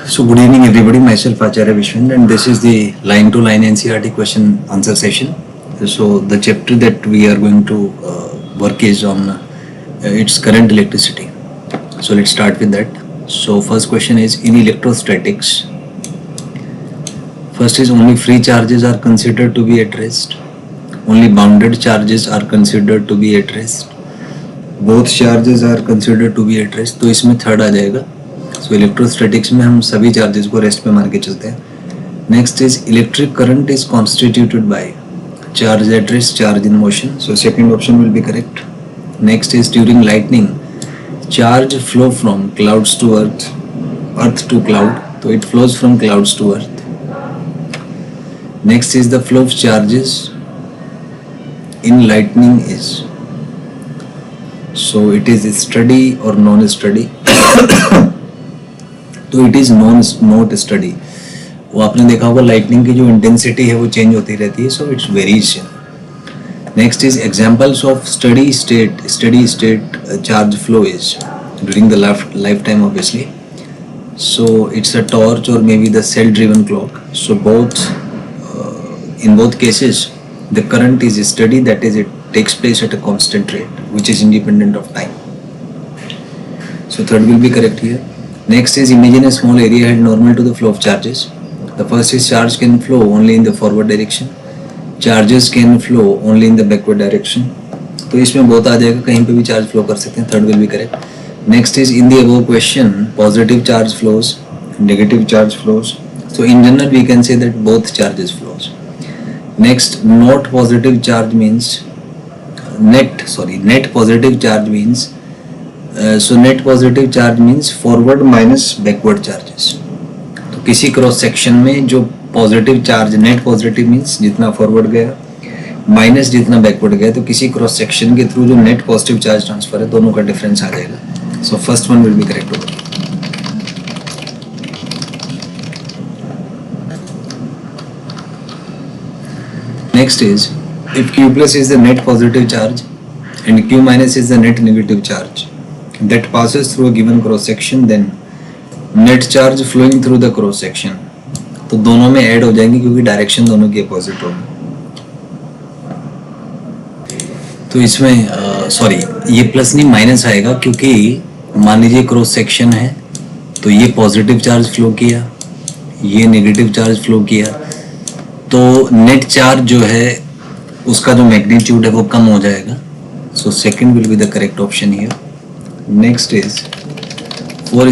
So good evening everybody, myself Acharya Vishwan and this is the line to line NCERT question answer session. So the chapter that we are going to work is on its current electricity. So let's start with that. So first question is, in electrostatics, first is only free charges are considered to be at rest, only bounded charges are considered to be at rest, both charges are considered to be at rest. तो इसमें third आ जाएगा. सो electrostatics में हम सभी charges को rest पे मान के चलते हैं. Next is electric current is constituted by charge at rest, charge in motion. So second option will be correct. Next is during lightning charge flow from clouds to earth, earth to cloud, तो it flows from clouds to earth. Next is the flow of charges in lightning is, so it is steady और non steady. तो it is not steady. वो आपने देखा होगा lightning की जो intensity है वो चेंज होती रहती है, so it's variation. Next is examples of steady state charge flow is during the lifetime obviously. So it's a torch और maybe the cell driven clock. So in both cases the current is steady, that is it takes place at a constant rate which is independent of time. So third will be correct here. Next is, imagine a small area held normal to the flow of charges. The first is, charge can flow only in the forward direction, charges can flow only in the backward direction. तो इसमें बहुत आ जाएगा, कहीं पे भी charge flow कर सकते हैं. Third will be correct. Next is, in the above question positive charge flows, negative charge flows. So in general we can say that both charges flows. Next, not positive charge means net positive charge means so net positive charge means forward minus backward charges. तो किसी cross section में जो positive charge, net positive means जितना forward गया minus जितना backward गया, तो किसी क्रॉस सेक्शन के थ्रू जो नेट पॉजिटिव चार्ज ट्रांसफर है दोनों का डिफरेंस आ जाएगा. So first one will be correct होगा. Next is, if Q plus is the net positive charge and Q minus is the net negative charge that passes through a given cross section, then net charge flowing through the cross section. तो दोनों में add हो जाएंगे क्योंकि direction दोनों की opposite होगी. तो इसमें सॉरी ये प्लस नहीं माइनस आएगा, क्योंकि मान लीजिए क्रॉस सेक्शन है तो ये पॉजिटिव चार्ज फ्लो किया, ये नेगेटिव चार्ज फ्लो किया, तो नेट चार्ज जो है उसका जो मैग्नीट्यूड है वो कम हो जाएगा. So second will be the correct option here. Next is, for